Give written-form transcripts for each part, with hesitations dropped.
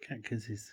Cat kisses.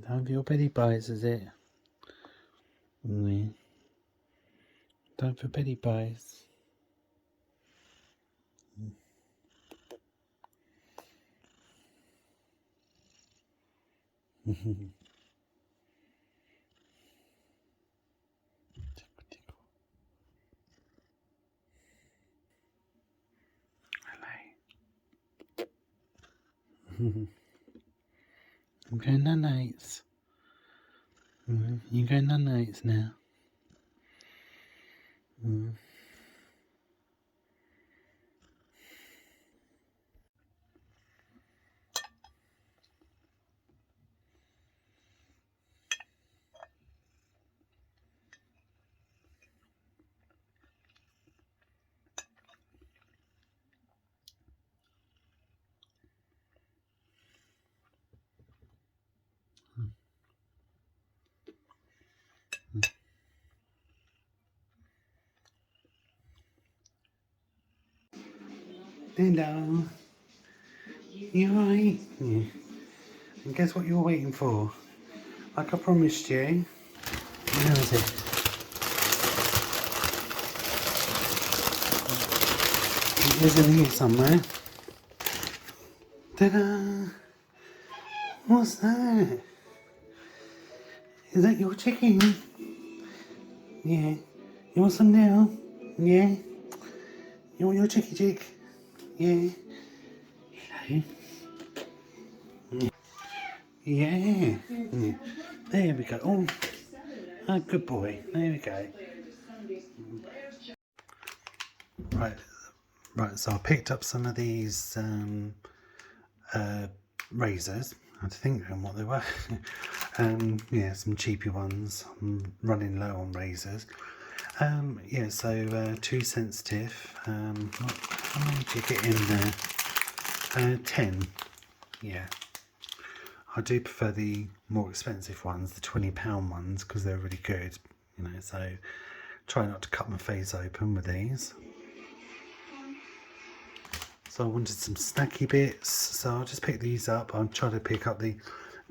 Time for your petty pies, is it? Time for petty pies. Tickle, tickle. Hello. I'm going nanites. You go nanites now. Hello. You alright? Yeah. And guess what you're waiting for? Like I promised you. Where is it? It is in here somewhere. Ta-da! What's that? Is that your chicken? Yeah. You want some now? Yeah. You want your chicky chick? Yeah. Hello. Yeah. Yeah. There we go. Oh, good boy. There we go. Right. So I picked up some of these razors. I had to think on what they were. Yeah, some cheapy ones. I'm running low on razors. Yeah, so 2 sensitive. How many did you get in there? 10. Yeah. I do prefer the more expensive ones, the £20 ones, because they're really good. You know, so try not to cut my face open with these. So I wanted some snacky bits, so I'll just pick these up. I'll try to pick up the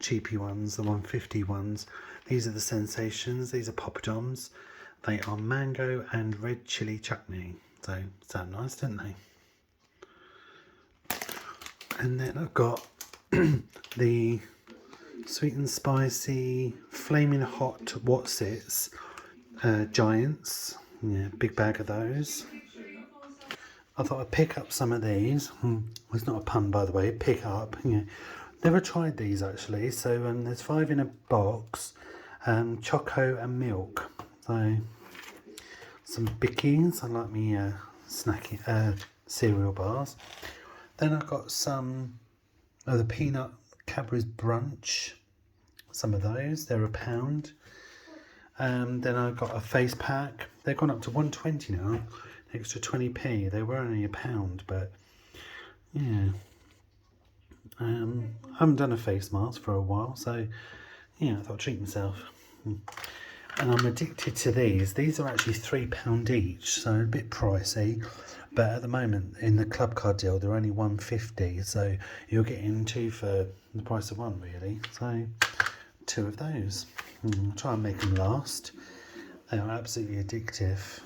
cheapy ones, the 150 ones. These are the Sensations. These are poppadoms. They are mango and red chili chutney. So sound nice, don't they? And then I've got the sweet and spicy flaming hot Wotsits giants. Yeah, big bag of those. I thought I'd pick up some of these. It's not a pun, by the way. Pick up. Yeah. Never tried these actually. So there's 5 in a box. Choco and milk. So some bickies. I like me snacky cereal bars. Then I've got some of the peanut Cadbury's Brunch. Some of those. They're £1. Then I've got a face pack. They've gone up to 120 now. Extra 20p. They were only £1, but yeah. I haven't done a face mask for a while, so yeah, I thought I'd treat myself. And I'm addicted to these. These are actually £3 each, so a bit pricey. But at the moment, in the club card deal, they're only £1.50, so you're getting 2 for the price of 1, really. So 2 of those. I'll try and make them last. They are absolutely addictive.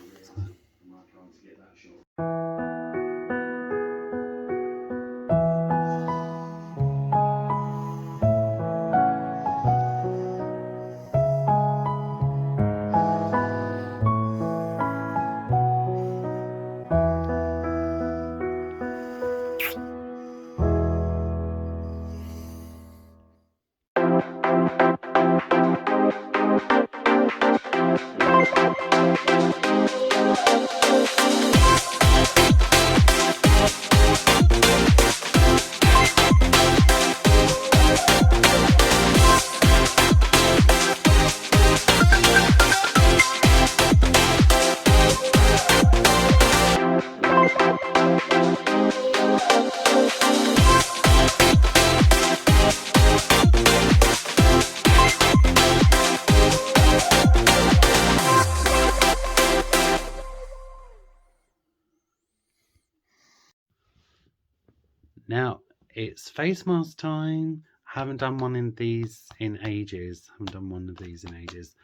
Now it's face mask time. I haven't done one in these in ages. Haven't done one of these in ages.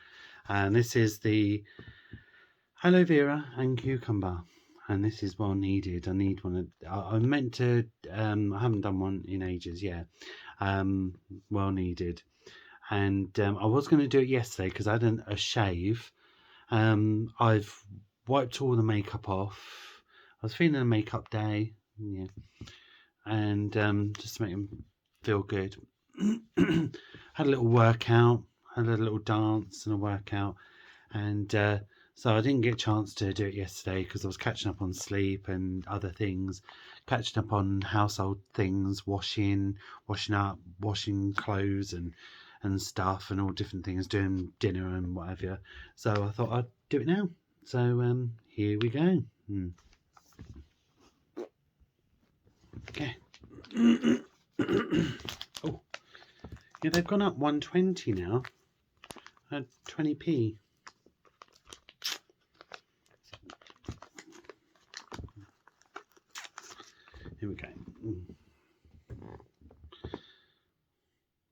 And this is the aloe vera and cucumber. And this is well needed. I need one. I meant to. I haven't done one in ages. Yeah. Well needed. And I was going to do it yesterday because I had a shave. I've wiped all the makeup off. I was feeling a makeup day. Yeah. And just to make him feel good. Had a little workout, had a little dance and a workout, and so I didn't get a chance to do it yesterday because I was catching up on sleep and other things, catching up on household things, washing up, washing clothes and stuff and all different things, doing dinner and whatever. So I thought I'd do it now. So here we go. Okay. Oh, yeah, they've gone up 120 now. At 20p. Here we go.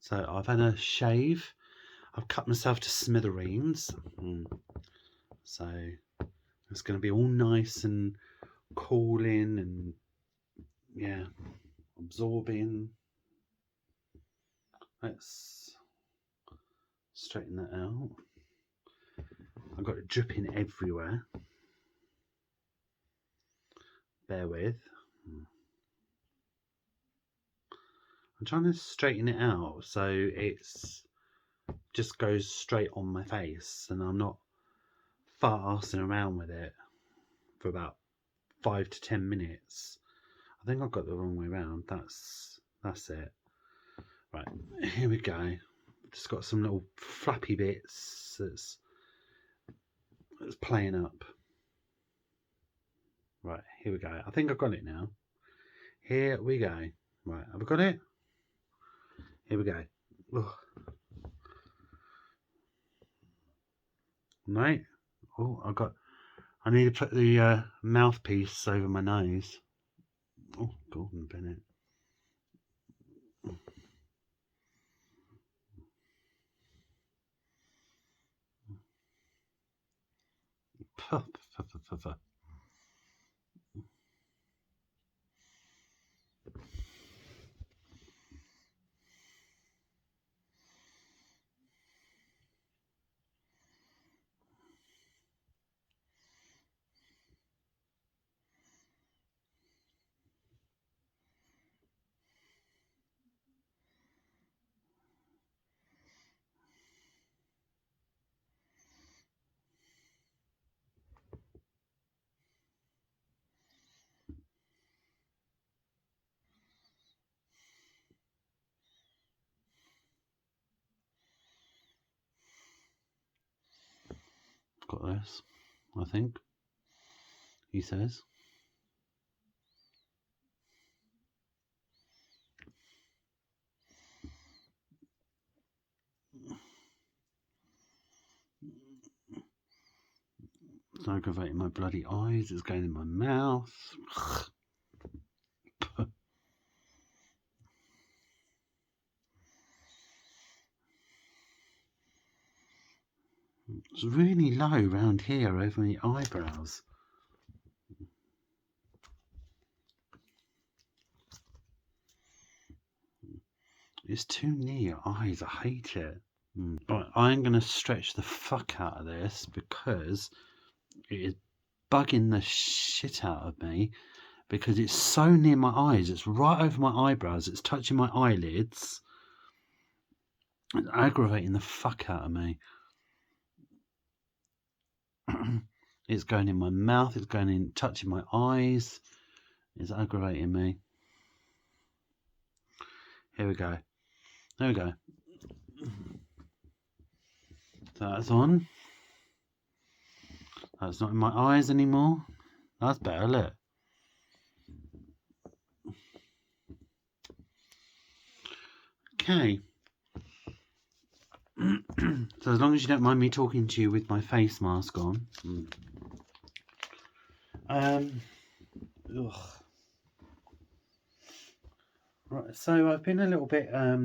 So I've had a shave. I've cut myself to smithereens. So it's going to be all nice and cooling and yeah, absorbing. Let's straighten that out. I've got it dripping everywhere. Bear with. I'm trying to straighten it out so it's just goes straight on my face and I'm not farsing around with it for about 5 to 10 minutes. I think I've got the wrong way around. That's it. Right, here we go. Just got some little flappy bits that's playing up. Right, here we go. I think I've got it now. Here we go. Right, have I got it? Here we go. Ugh. Right. Oh, I need to put the mouthpiece over my nose. Oh, Gordon Bennett. Puff, puff, puff, puff, puff. Got this, I think. He says. It's aggravating my bloody eyes. It's going in my mouth. It's really low round here over my eyebrows. It's too near eyes. I hate it. But I'm going to stretch the fuck out of this because it is bugging the shit out of me because it's so near my eyes. It's right over my eyebrows. It's touching my eyelids. It's aggravating the fuck out of me. It's going in my mouth. It's going in, touching my eyes. It's aggravating me. Here we go. There we go. So that's on. That's not in my eyes anymore. That's better, look. Okay. So as long as you don't mind me talking to you with my face mask on. Ugh. Right, so I've been a little bit, I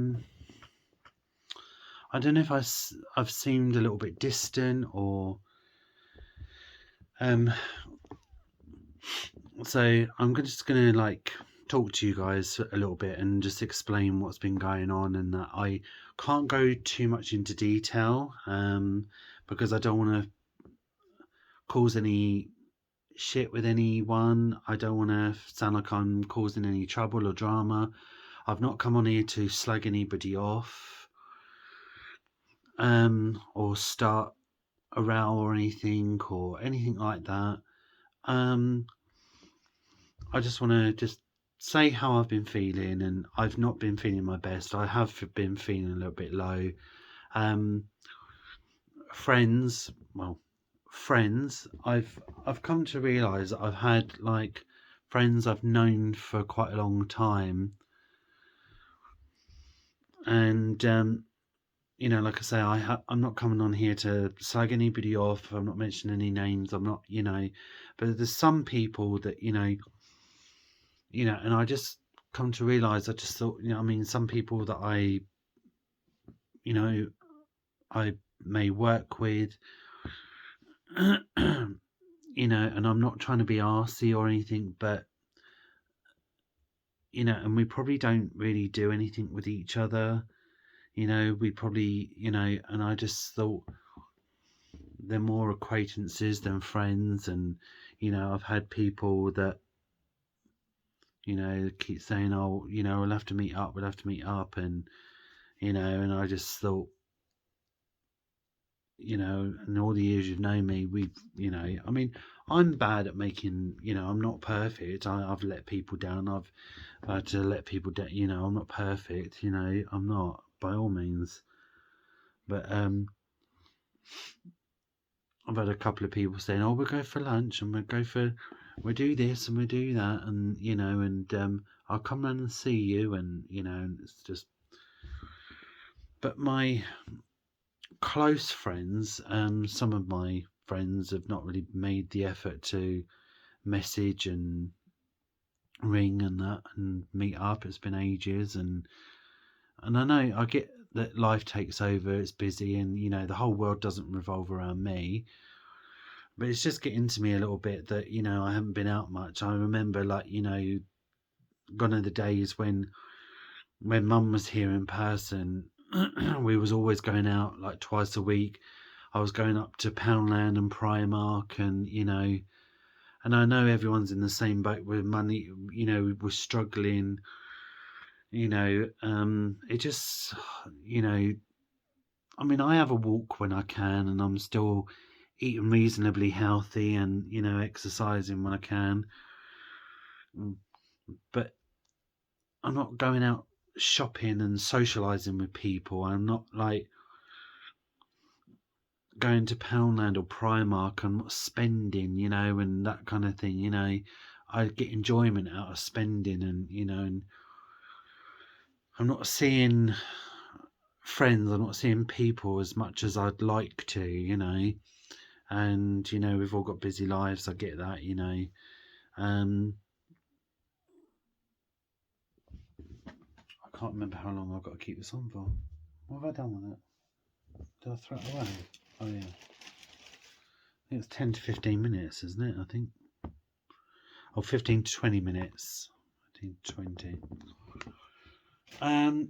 don't know if I've seemed a little bit distant or, so I'm just gonna like talk to you guys a little bit and just explain what's been going on, and that I can't go too much into detail, because I don't want to cause any shit with anyone. I don't want to sound like I'm causing any trouble or drama. I've not come on here to slag anybody off, or start a row or anything like that. I just want to just say how I've been feeling, and I've not been feeling my best. I have been feeling a little bit low. Um, friends, well, friends. I've come to realise that I've had like friends I've known for quite a long time, and like I say, I'm not coming on here to slag anybody off. I'm not mentioning any names. I'm not, but there's some people that and I just come to realise. I just thought, I mean, some people that you know, I may work with, and I'm not trying to be arsey or anything, but and we probably don't really do anything with each other. We probably, and I just thought they're more acquaintances than friends, and I've had people that keep saying, oh, we'll have to meet up, and and I just thought, and all the years you've known me, we've, I mean, I'm bad at making, I'm not perfect. I've let people down. I've had to let people down. I'm not perfect. I'm not, by all means. But I've had a couple of people saying, "Oh, we'll go for lunch and we'll do this and we'll do that, and I'll come round and see you," and and it's just. But my close friends, some of my friends have not really made the effort to message and ring and that and meet up. It's been ages, and I know I get that life takes over. It's busy, and the whole world doesn't revolve around me. But it's just getting to me a little bit that I haven't been out much. I remember, like, gone are the days when Mum was here in person. We was always going out like twice a week. I was going up to Poundland and Primark, and and I know everyone's in the same boat with money. We're struggling. It just I mean, I have a walk when I can, and I'm still eating reasonably healthy, and exercising when I can. But I'm not going out shopping and socializing with people. I'm not like going to Poundland or Primark. I'm not spending, and that kind of thing. I get enjoyment out of spending, and and I'm not seeing friends. I'm not seeing people as much as I'd like to, and we've all got busy lives. I get that, um I can't remember how long I've got to keep this on for. What have I done with it? Did I throw it away? Oh yeah, I think it's 10 to 15 minutes, isn't it? I think, or 15 to 20 minutes. 15 to 20. I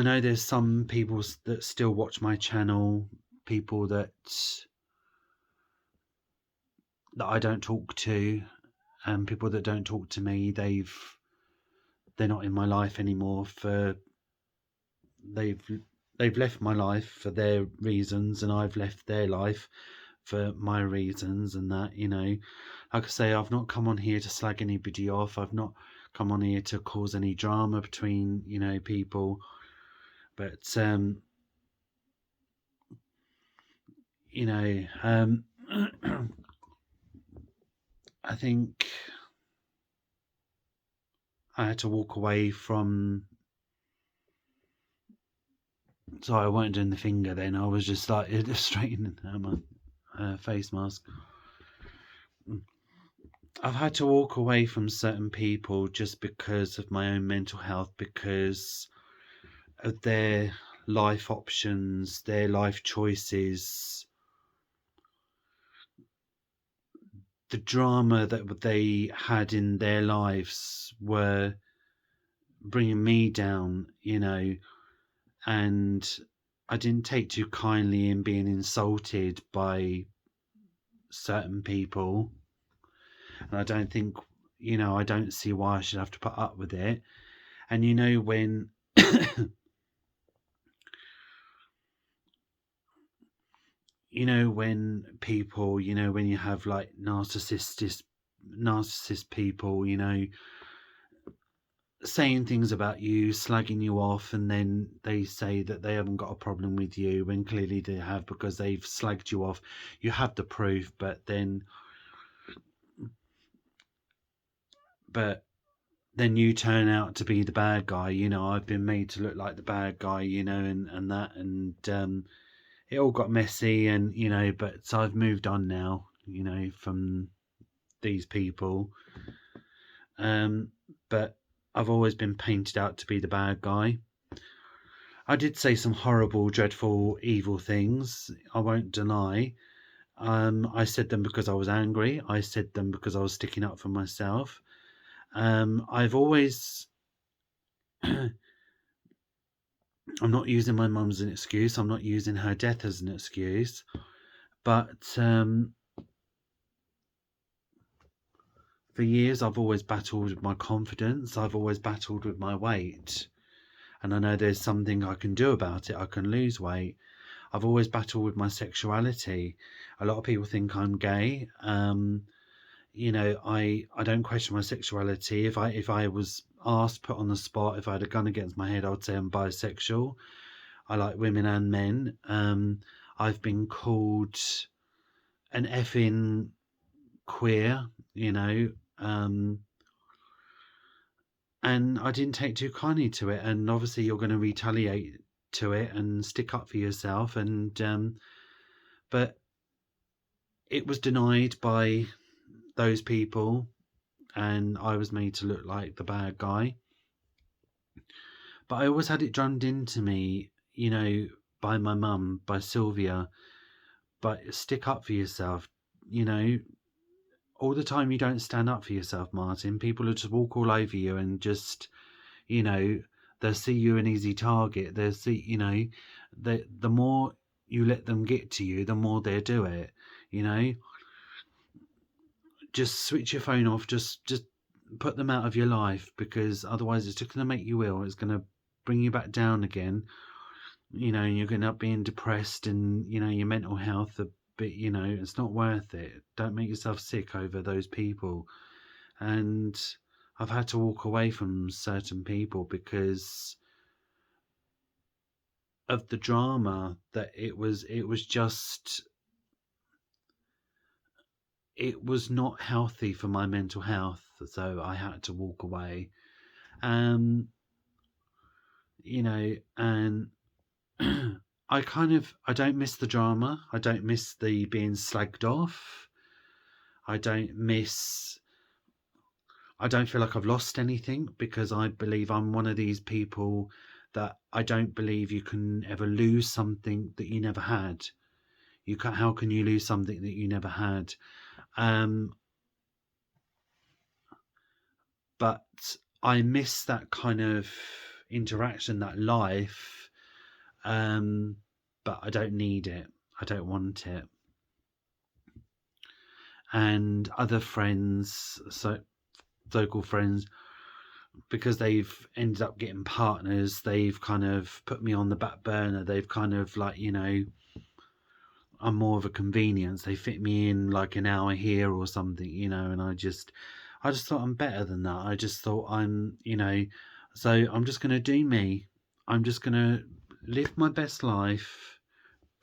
know there's some people that still watch my channel, people that I don't talk to, and people that don't talk to me. They're not in my life anymore. They've left my life for their reasons, and I've left their life for my reasons, and that, like I say, I've not come on here to slag anybody off. I've not come on here to cause any drama between people, but I think I had to walk away from. Sorry, I weren't doing the finger then. I was just like straightening my face mask. I've had to walk away from certain people just because of my own mental health, because of their life options, their life choices, the drama that they had in their lives were bringing me down, and I didn't take too kindly in being insulted by certain people. And I don't think, I don't see why I should have to put up with it. And when when people, when you have like narcissist people, saying things about you, slagging you off, and then they say that they haven't got a problem with you when clearly they have, because they've slagged you off. You have the proof, but then you turn out to be the bad guy. I've been made to look like the bad guy, and it all got messy, and but so I've moved on now, from these people. But I've always been painted out to be the bad guy. I did say some horrible, dreadful, evil things, I won't deny. I said them because I was angry. I said them because I was sticking up for myself. I've always I'm not using my mum as an excuse. I'm not using her death as an excuse. But for years, I've always battled with my confidence. I've always battled with my weight. And I know there's something I can do about it. I can lose weight. I've always battled with my sexuality. A lot of people think I'm gay. I don't question my sexuality. If I was asked, put on the spot, if I had a gun against my head, I'd say I'm bisexual. I like women and men. I've been called an effing queer, and I didn't take too kindly to it. And obviously, you're going to retaliate to it and stick up for yourself. And but it was denied by those people, and I was made to look like the bad guy. But I always had it drummed into me, by my mum, by Sylvia. But stick up for yourself, you know. All the time you don't stand up for yourself, Martin. People will just walk all over you and just, you know, they'll see you an easy target. They'll see, the more you let them get to you, the more they'll do it. You know, just switch your phone off. Just put them out of your life, because otherwise it's just going to make you ill. It's going to bring you back down again. You're going to end up being depressed, and your mental health. But it's not worth it. Don't make yourself sick over those people. And I've had to walk away from certain people because of the drama that it was not healthy for my mental health, so I had to walk away. um and I don't miss the drama. I don't miss the being slagged off. I don't miss I don't feel like I've lost anything, because I believe I'm one of these people that I don't believe you can ever lose something that you never had. How can you lose something that you never had? Um, but I miss that kind of interaction, that life. But I don't need it. I don't want it. And other friends, so-called friends, because they've ended up getting partners, they've kind of put me on the back burner. They've kind of like, I'm more of a convenience. They fit me in like an hour here or something, and I just thought I'm better than that. I just thought so I'm just going to do me. I'm just going to live my best life,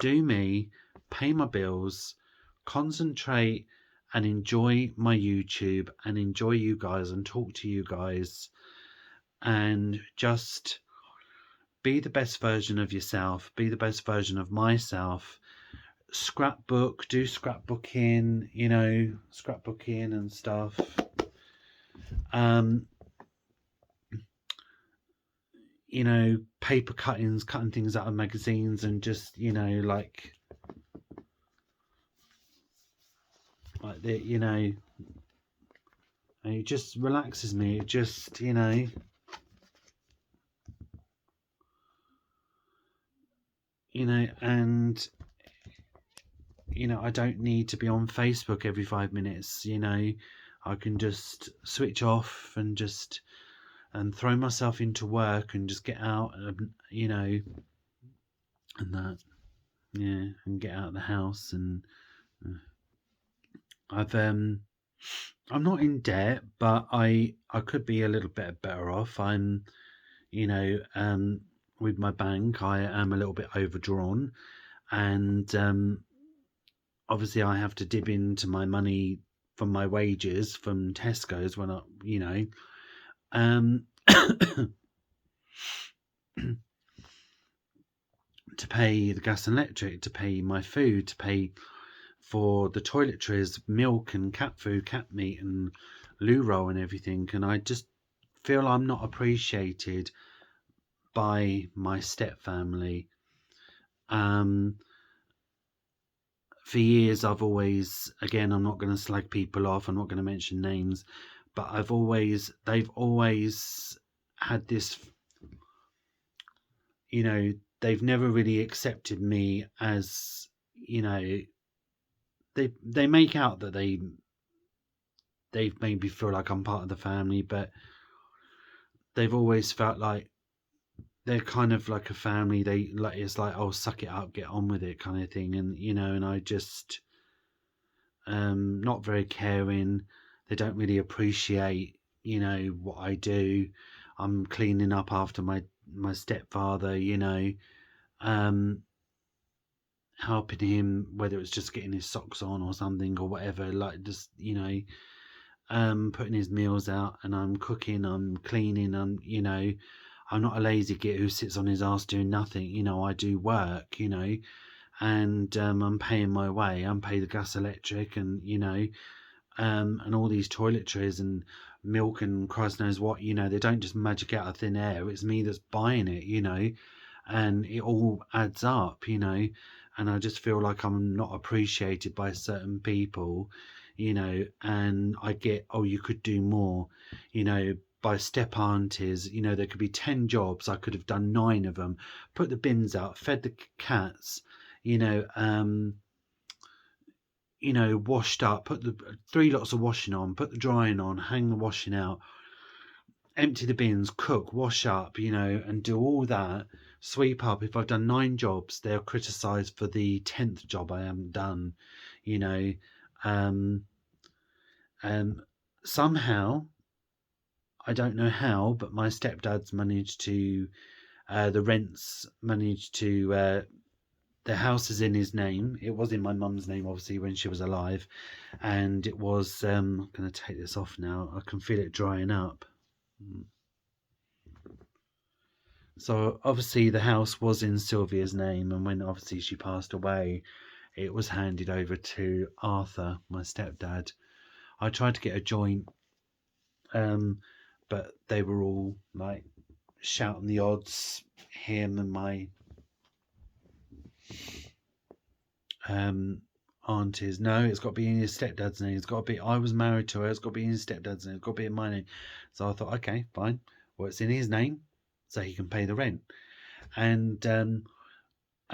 do me, pay my bills, concentrate and enjoy my YouTube and enjoy you guys and talk to you guys, and just be the best version of yourself, be the best version of myself. scrapbook, do scrapbooking, you know, scrapbooking and stuff. You know, paper cuttings, cutting things out of magazines, and just, you know, like the, you know, and it just relaxes me. It just, you know, and you know, I don't need to be on Facebook every 5 minutes. You know, I can just switch off and just and throw myself into work and just get out, you know, and that, yeah, and get out of the house. And I'm not in debt, but I could be a little bit better off. I'm, you know, with my bank, I am a little bit overdrawn, and obviously I have to dip into my money from my wages from Tesco's when I, you know, um, to pay the gas and electric, to pay my food, to pay for the toiletries, milk and cat food, cat meat and loo roll and everything. And I just feel I'm not appreciated by my step family. For years I've always, again, I'm not going to slag people off, I'm not going to mention names, but they've always had this, you know, they've never really accepted me as, you know, they make out that they've made me feel like I'm part of the family, but they've always felt like they're kind of like a family. They like, it's like, oh, suck it up, get on with it kind of thing. And you know, and I just not very caring. They don't really appreciate, you know, what I do. I'm cleaning up after my stepfather, you know, helping him, whether it's just getting his socks on or something or whatever, like just, you know, putting his meals out, and I'm cooking, I'm cleaning, you know, I'm not a lazy git who sits on his ass doing nothing. You know, I do work, you know, and I'm paying my way. I'm paying the gas, electric, and you know, and all these toiletries and milk and Christ knows what. You know, they don't just magic out of thin air. It's me that's buying it. You know, and it all adds up. You know, and I just feel like I'm not appreciated by certain people. You know, and I get, oh, you could do more. You know, by step aunties, you know, there could be 10 jobs. I could have done 9 of them, put the bins out, fed the cats, you know, washed up, put the 3 lots of washing on, put the drying on, hang the washing out, empty the bins, cook, wash up, you know, and do all that, sweep up. If I've done 9 jobs, they're criticised for the 10th job I haven't done, you know. Um, Somehow, I don't know how, but my stepdad's managed to, the rents managed to, the house is in his name. It was in my mum's name, obviously, when she was alive. And it was, I'm going to take this off now. I can feel it drying up. So, obviously, the house was in Sylvia's name. And when, obviously, she passed away, it was handed over to Arthur, my stepdad. I tried to get a joint, but they were all, like, shouting the odds. Him and my aunties, no, it's got to be in his stepdad's name. It's got to be, I was married to her, it's got to be in his stepdad's name, it's got to be in my name. So I thought, okay, fine, well, it's in his name, so he can pay the rent. And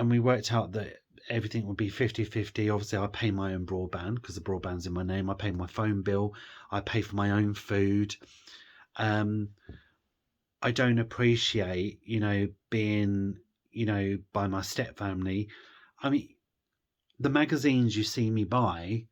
we worked out that everything would be 50-50. Obviously, I pay my own broadband because the broadband's in my name. I pay my phone bill, I pay for my own food. I don't appreciate, you know, being, you know, by my step family. I mean, the magazines you see me buy,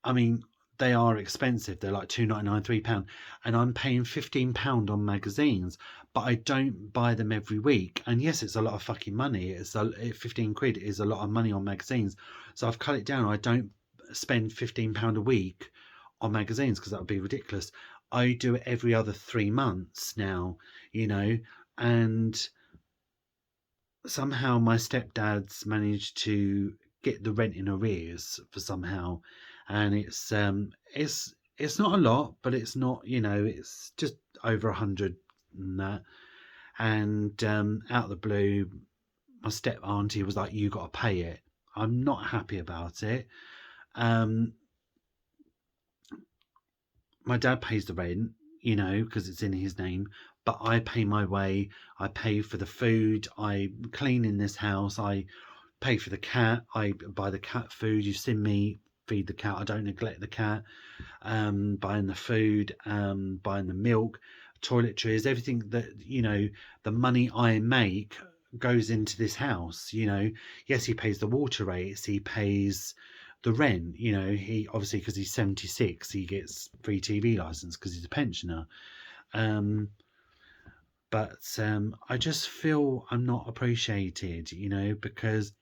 I mean, they are expensive. They're like £2.99, £3, and I'm paying £15 on magazines, but I don't buy them every week. And yes, it's a lot of fucking money. 15 quid is a lot of money on magazines. So I've cut it down. I don't spend £15 a week on magazines because that would be ridiculous. I do it every other 3 months now, you know, and somehow my stepdad's managed to get the rent in arrears for somehow, and it's not a lot, but it's not, it's just over 100 and that. And out of the blue, my step auntie was like, "You got to pay it." I'm not happy about it. Um, my dad pays the rent, because it's in his name, but I pay my way. I pay for the food. I clean in this house. I pay for the cat. I buy the cat food. You've seen me feed the cat. I don't neglect the cat. Buying the food, buying the milk, toiletries, everything that, the money I make goes into this house. Yes, he pays the water rates, he pays the rent. He obviously, because he's 76, he gets free TV license because he's a pensioner. um but I just feel I'm not appreciated, because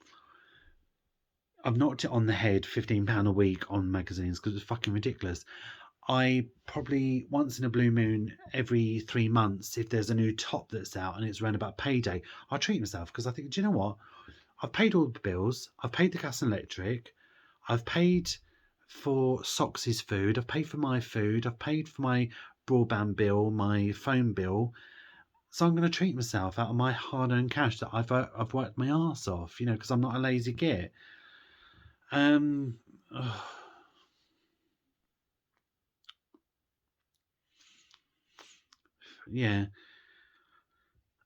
I've knocked it on the head. £15 a week on magazines because it's fucking ridiculous. I probably once in a blue moon, every 3 months, if there's a new top that's out and it's around about payday, I treat myself because I think, do you know what? I've paid all the bills. I've paid the gas and electric. I've paid for Soxy's food. I've paid for my food. I've paid for my broadband bill, my phone bill. So I'm going to treat myself out of my hard-earned cash that I've worked my arse off, because I'm not a lazy git. Um, yeah.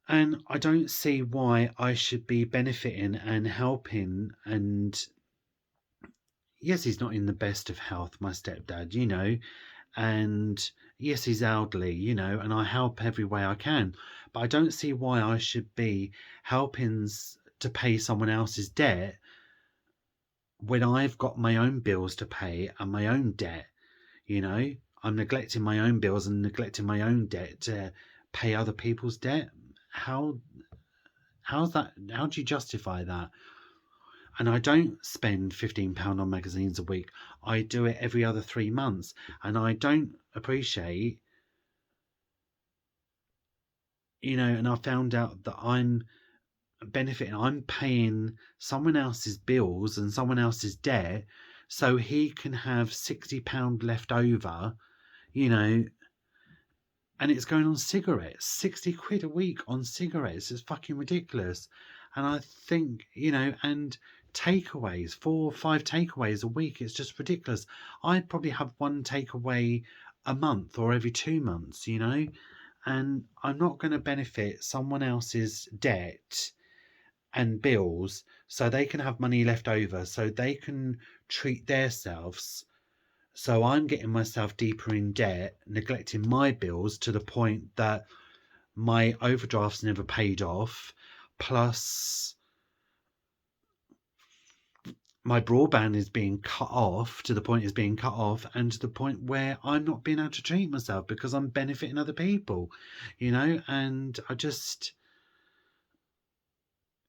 And I don't see why I should be benefiting and helping. And yes, he's not in the best of health, my stepdad, and yes, he's elderly, and I help every way I can. But I don't see why I should be helping to pay someone else's debt when I've got my own bills to pay and my own debt. I'm neglecting my own bills and neglecting my own debt to pay other people's debt. How's that? How do you justify that? And I don't spend £15 on magazines a week. I do it every other 3 months, and I don't appreciate, and I found out that I'm benefiting. I'm paying someone else's bills and someone else's debt, so he can have £60 left over, you know, and it's going on cigarettes. 60 quid a week on cigarettes is fucking ridiculous. And I think, and takeaways, 4 or 5 takeaways a week, it's just ridiculous. I'd probably have one takeaway a month or every 2 months, and I'm not going to benefit someone else's debt and bills so they can have money left over so they can treat themselves. So I'm getting myself deeper in debt, neglecting my bills to the point that my overdraft's never paid off. Plus, my broadband is being cut off to the point it's being cut off, and to the point where I'm not being able to treat myself because I'm benefiting other people, and I just,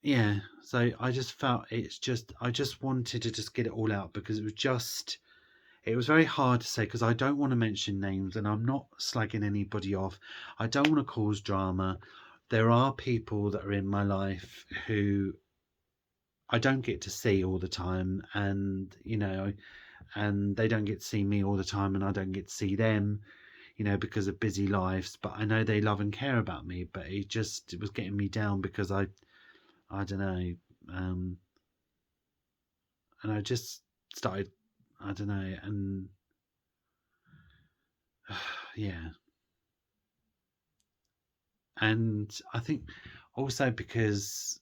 yeah. So I just felt I just wanted to just get it all out because it was very hard to say because I don't want to mention names and I'm not slagging anybody off. I don't want to cause drama. There are people that are in my life who I don't get to see all the time, and and they don't get to see me all the time, and I don't get to see them, because of busy lives. But I know they love and care about me. But it was getting me down because I don't know, and I just started, I don't know, and yeah. And I think also because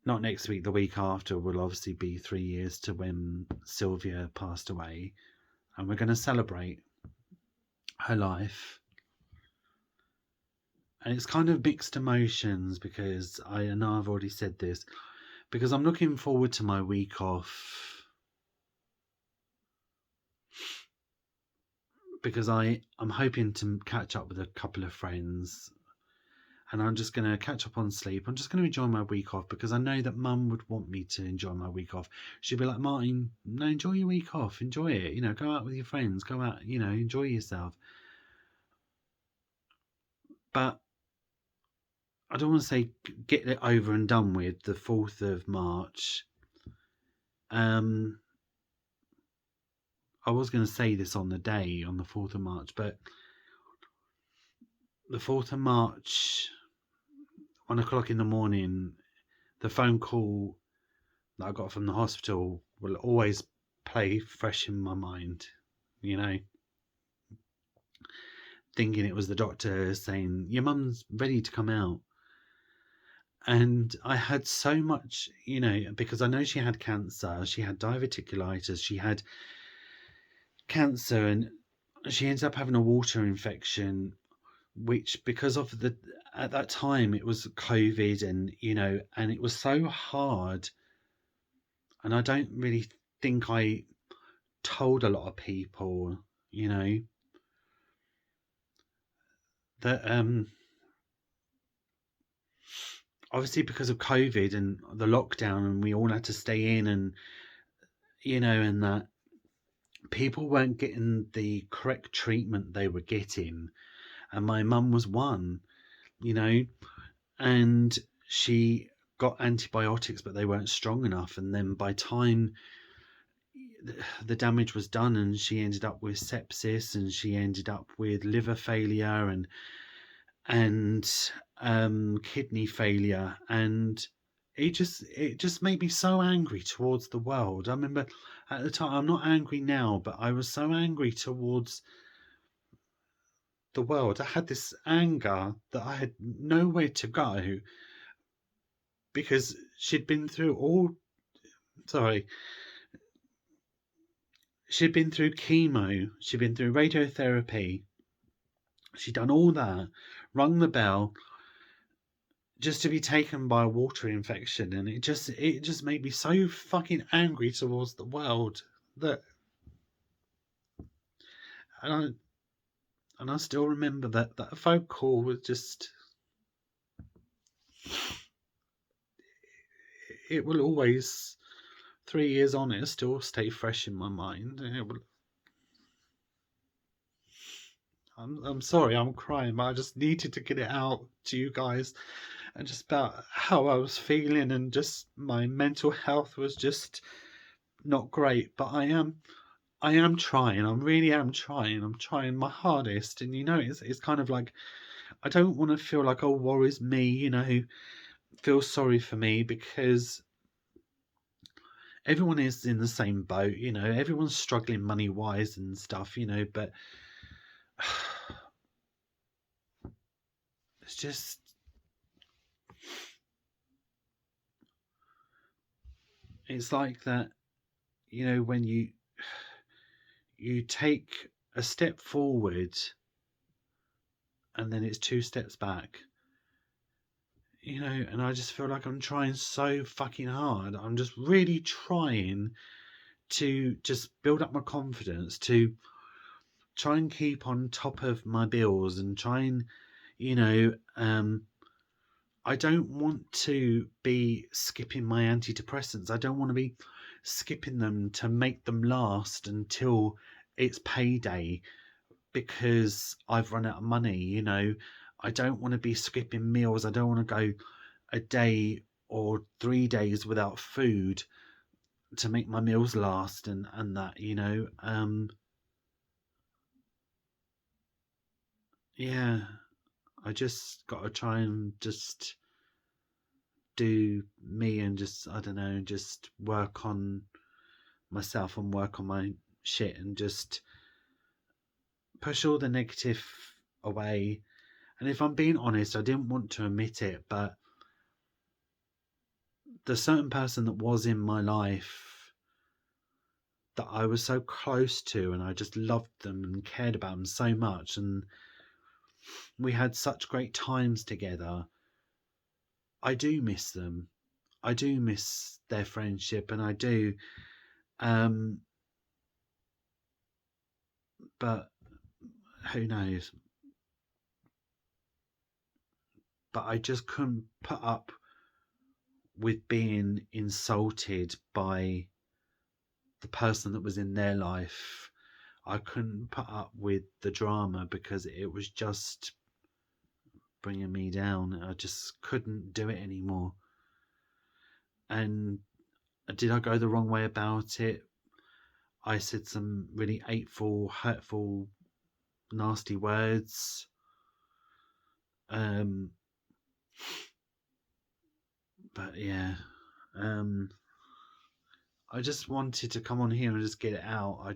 not next week, the week after will obviously be 3 years to when Sylvia passed away, and we're going to celebrate her life. And it's kind of mixed emotions because I know I've already said this, because I'm looking forward to my week off, because I'm hoping to catch up with a couple of friends, and I'm just going to catch up on sleep. I'm just going to enjoy my week off because I know that Mum would want me to enjoy my week off. She'd be like, "Martin, no, enjoy your week off, enjoy it, go out with your friends, go out, enjoy yourself." But I don't want to say get it over and done with, the 4th of March. I was going to say this on the day, on the 4th of March, but the 4th of March, 1 o'clock in the morning, the phone call that I got from the hospital will always play fresh in my mind, you know, thinking it was the doctor saying, your mum's ready to come out. And I had so much, you know, because I know she had cancer, she had diverticulitis, she had cancer, and she ended up having a water infection, which because of the, at that time it was COVID, and, you know, and it was so hard. And I don't really think I told a lot of people, you know, that obviously because of COVID and the lockdown, and we all had to stay in, and, you know, and that people weren't getting the correct treatment they were getting. And my mum was one, you know, and she got antibiotics, but they weren't strong enough. And then by time the damage was done, and she ended up with sepsis, and she ended up with liver failure, and kidney failure, and it just made me so angry towards the world. I remember at the time, I'm not angry now, but I was so angry towards the world. I had this anger that I had nowhere to go, because she'd been through all, sorry, she'd been through chemo, she'd been through radiotherapy, she'd done all that, rung the bell, just to be taken by a water infection. And it just made me so fucking angry towards the world, that, and I still remember that phone call was just, it will always, 3 years on, it still stay fresh in my mind. I'm sorry, I'm crying, but I just needed to get it out to you guys, and just about how I was feeling, and just my mental health was just not great. But I am trying. I really am trying. I'm trying my hardest, and, you know, it's kind of like, I don't want to feel like, oh, woe is me, you know, feel sorry for me, because everyone is in the same boat, you know, everyone's struggling money wise and stuff, you know, but it's just, it's like that, you know, when you take a step forward, and then it's 2 steps back, you know. And I just feel like I'm trying so fucking hard. I'm just really trying to just build up my confidence, to try and keep on top of my bills, and try and, you know, I don't want to be skipping my antidepressants. I don't want to be skipping them to make them last until it's payday, because I've run out of money, you know. I don't want to be skipping meals. I don't want to go a day or 3 days without food to make my meals last, and that, you know. Yeah, I just got to try and just do me, and just, I don't know, just work on myself and work on my shit, and just push all the negative away. And if I'm being honest, I didn't want to admit it, but the certain person that was in my life, that I was so close to, and I just loved them and cared about them so much, and we had such great times together, I do miss them. I do miss their friendship, and I do. Um, but who knows? But I just couldn't put up with being insulted by the person that was in their life. I couldn't put up with the drama, because it was just bringing me down. I just couldn't do it anymore. And did I go the wrong way about it? I said some really hateful, hurtful, nasty words. But yeah, I just wanted to come on here and just get it out.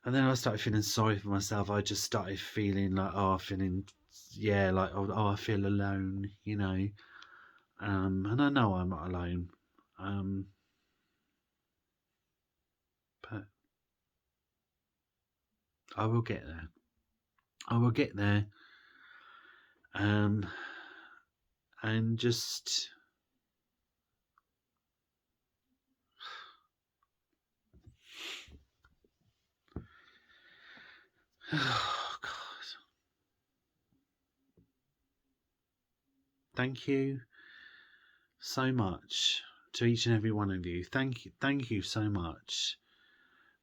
And then I started feeling sorry for myself. I just started feeling like, I feel alone, you know. And I know I'm not alone. But I will get there. I will get there. And just oh God. Thank you so much to each and every one of you. Thank you so much.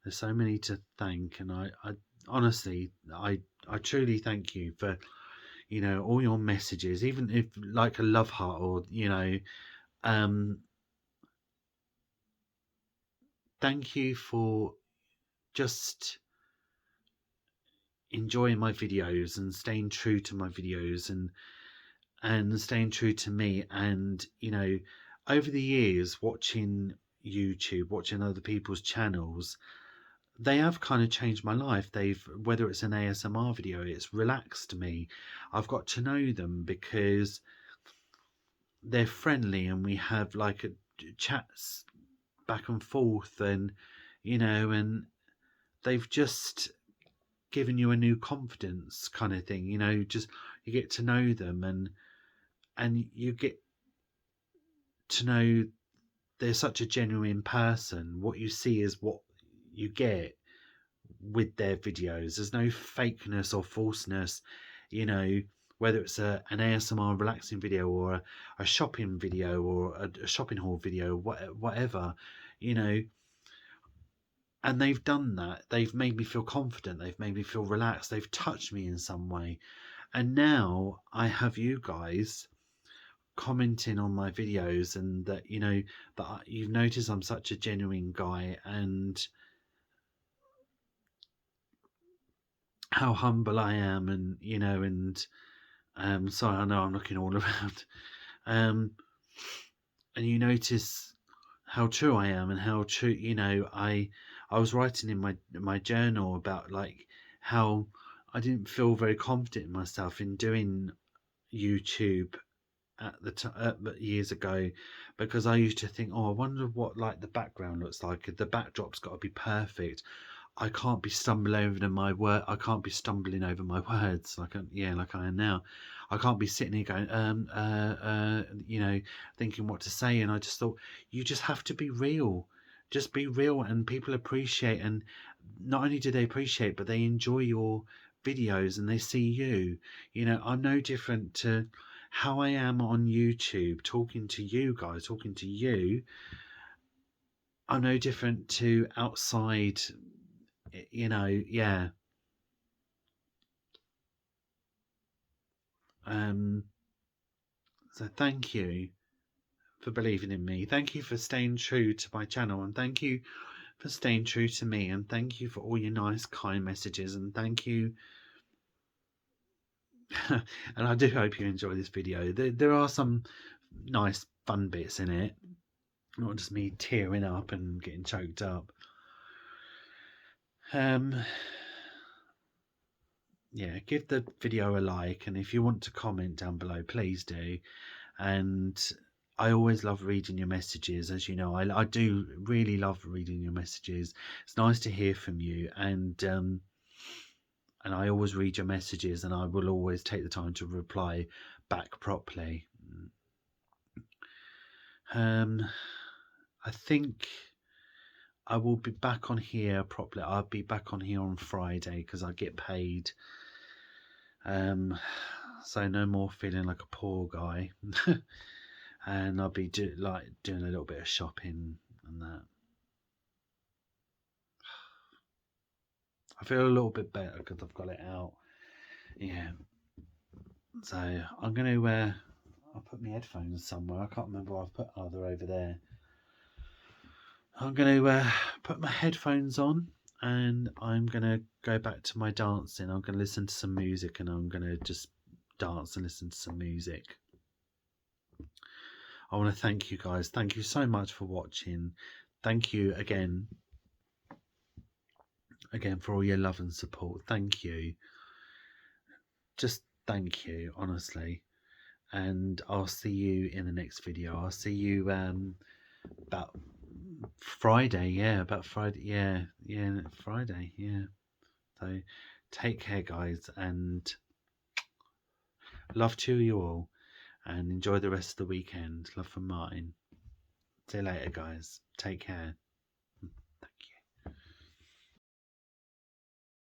There's so many to thank, and I honestly, I truly thank you for, you know, all your messages, even if like a love heart or, you know, thank you for just enjoying my videos and staying true to my videos and staying true to me. And, you know, over the years watching YouTube, watching other people's channels, they have kind of changed my life. Whether it's an ASMR video, it's relaxed me. I've got to know them because they're friendly and we have like a chats back and forth, and, you know, and they've just given you a new confidence kind of thing, you know. Just you get to know them, and you get to know they're such a genuine person. What you see is what you get with their videos. There's no fakeness or falseness, you know, whether it's an ASMR relaxing video or a shopping video or a shopping haul video, whatever, you know. And they've done that. They've made me feel confident. They've made me feel relaxed. They've touched me in some way. And now I have you guys commenting on my videos, and that, you know, that you've noticed I'm such a genuine guy, and how humble I am, and, you know, and sorry, I know I'm looking all around. And you notice how true I am, and how true, you know, I was writing in my journal about like how I didn't feel very confident in myself in doing YouTube at years ago, because I used to think, oh, I wonder what like the background looks like. The backdrop's got to be perfect. I can't be stumbling over my word. I can't be stumbling over my words like like I am now. I can't be sitting here going, you know, thinking what to say. And I just thought, you just have to be real. Just be real, and people appreciate. And not only do they appreciate, but they enjoy your videos, and they see you. You know, I'm no different to how I am on YouTube, talking to you guys, talking to you. I'm no different to outside, you know. Yeah. So thank you for believing in me. Thank you for staying true to my channel, and thank you for staying true to me, and thank you for all your nice, kind messages, and thank you. And I do hope you enjoy this video. There are some nice, fun bits in it, not just me tearing up and getting choked up. Yeah, give the video a like, and if you want to comment down below, please do. And I always love reading your messages. As you know, I do really love reading your messages. It's nice to hear from you, and I always read your messages, and I will always take the time to reply back properly. I think I will be back on here properly. I'll be back on here on Friday because I get paid. So no more feeling like a poor guy. And I'll be doing a little bit of shopping and that. I feel a little bit better because I've got it out. Yeah. So I'm going to I'll put my headphones somewhere. I can't remember where I've put. Oh, they're over there. I'm going to put my headphones on and I'm going to go back to my dancing. I'm going to listen to some music and I'm going to just dance and listen to some music. I want to thank you guys. Thank you so much for watching. Thank you again for all your love and support. Thank you. Just thank you, honestly. And I'll see you in the next video. I'll see you about Friday. Yeah, about Friday. Yeah, Friday. Yeah. So take care, guys, and love to you all, and enjoy the rest of the weekend. Love from Martin. See you later, guys. Take care. Thank you.